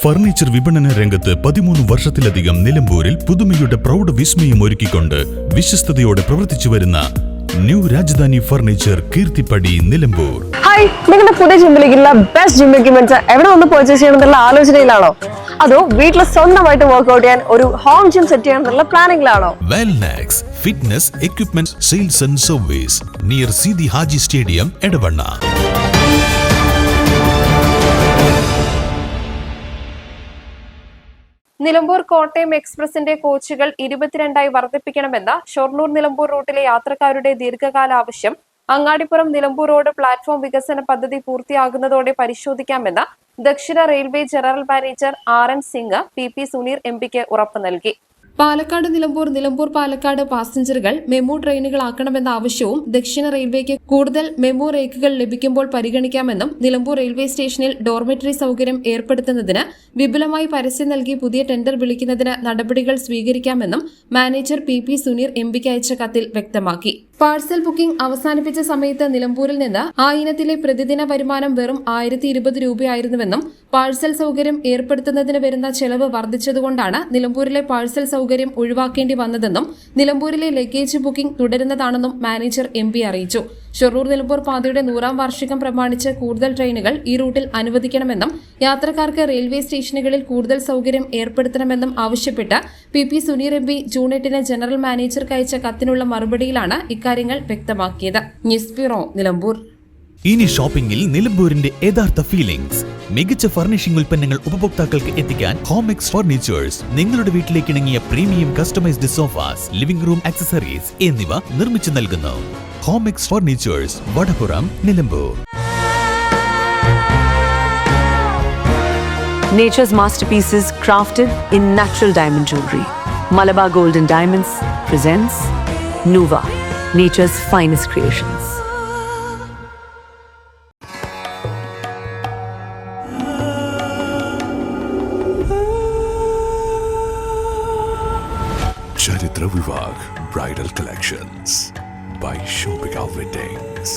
Furniture വിപണന രംഗത്ത് 13 വർഷത്തിലധികം നിലമ്പൂരിൽ പുതുമയുടെ പ്രൗഢ വിസ്മയം ഒരുക്കിക്കൊണ്ട് വിശ്വസ്തയോടെ പ്രവർത്തിച്ചു വരുന്ന new Rajadhani furniture Keerthippadi Nilambur. Hi, നിങ്ങളുടെ പുതിയ ജിമ്മിലേക്കുള്ള ബെസ്റ്റ് ജിം എക്യുപ്മെന്റ്സ് എവിടെ വന്ന് പർച്ചേസ് ചെയ്യണമെന്നുള്ള ആലോചനയിലാണോ? അതോ വീട്ടിൽ സ്വന്തമായിട്ട് വർക്ക്ഔട്ട് ചെയ്യാൻ ഒരു ഹോം ജിം സെറ്റ് ചെയ്യാനുള്ള പ്ലാനിംഗിലാണോ? Wellnex fitness equipment sales and service near Sidi Haji stadium Edavanna. Nilambur Kottayam എക്സ്പ്രസിന്റെ കോച്ചുകൾ 22 വർദ്ധിപ്പിക്കണമെന്ന ഷൊർണൂർ നിലമ്പൂർ റൂട്ടിലെ യാത്രക്കാരുടെ ദീർഘകാല ആവശ്യം അങ്ങാടിപ്പുറം നിലമ്പൂർ റോഡ് പ്ലാറ്റ്ഫോം വികസന പദ്ധതി പൂർത്തിയാകുന്നതോടെ പരിശോധിക്കാമെന്ന് ദക്ഷിണ railway general manager RN Singh PP Suneer MPക്ക് ഉറപ്പ് നൽകി. പാലക്കാട് നിലമ്പൂർ നിലമ്പൂർ പാലക്കാട് പാസഞ്ചറുകൾ മെമു ട്രെയിനുകളാക്കണമെന്ന ആവശ്യവും ദക്ഷിണ റെയിൽവേക്ക് കൂടുതൽ മെമു റേക്കുകൾ ലഭിക്കുമ്പോൾ പരിഗണിക്കാമെന്നും നിലമ്പൂർ റെയിൽവേ സ്റ്റേഷനിൽ ഡോർമെറ്ററി സൌകര്യം ഏർപ്പെടുത്തുന്നതിന് വിപുലമായി പരസ്യം നൽകി പുതിയ ടെൻഡർ വിളിക്കുന്നതിന് നടപടികൾ സ്വീകരിക്കാമെന്നും മാനേജർ PP സുനീർ MPക്ക് അയച്ച കത്തിൽ വ്യക്തമാക്കി. പാഴ്സൽ ബുക്കിംഗ് അവസാനിപ്പിച്ച സമയത്ത് നിലമ്പൂരിൽ നിന്ന് ആ ഇനത്തിലെ പ്രതിദിന വരുമാനം വെറും 1020 രൂപയായിരുന്നുവെന്നും പാഴ്സൽ സൌകര്യം ഏർപ്പെടുത്തുന്നതിന് വരുന്ന ചെലവ് വർദ്ധിച്ചതുകൊണ്ടാണ് നിലമ്പൂരിലെ പാഴ്സൽ സൌകര്യം ഒഴിവാക്കേണ്ടി വന്നതെന്നും നിലമ്പൂരിലെ ലഗേജ് ബുക്കിംഗ് തുടരുന്നതാണെന്നും മാനേജർ MP അറിയിച്ചു. ഷൊർണൂർ നിലമ്പൂർ പാതയുടെ 100ാം വാർഷികം പ്രമാണിച്ച് കൂടുതൽ ട്രെയിനുകൾ ഈ റൂട്ടിൽ അനുവദിക്കണമെന്നും യാത്രക്കാർക്ക് റെയിൽവേ സ്റ്റേഷനുകളിൽ കൂടുതൽ സൌകര്യം ഏർപ്പെടുത്തണമെന്നും ആവശ്യപ്പെട്ട് PP സുനീർ MP ജൂൺ 8-ന് ജനറൽ മാനേജർക്ക് അയച്ച കത്തിനുള്ള മറുപടിയിലാണ് ഇക്കാര്യങ്ങൾ വ്യക്തമാക്കിയത്. News bureau, Nilambur. ഇനി ഷോപ്പിംഗിൽ നിലമ്പൂരിന്റെ യഥാർത്ഥ ഫീലിംഗ്സ്. മികച്ച ഫർണിഷിംഗ് ഉൽപ്പന്നങ്ങൾ ഉപഭോക്താക്കൾക്ക് എത്തിക്കാൻ ഹോമെക്സ് ഫർണിച്ചേഴ്സ് നിങ്ങളുടെ വീട്ടിലേക്ക് ഇണങ്ങിയ premium customized sofas, living room accessories എന്നിവ നിർമ്മിച്ചു നൽകുന്നു. Homex furnitures, Vadapuram, Nilambur. Nature's masterpieces crafted in natural diamond jewelry. Malabar Gold and Diamonds presents Nuva, nature's finest creations. Charitra Vivag Bridal Collections by Shobhika Weddings.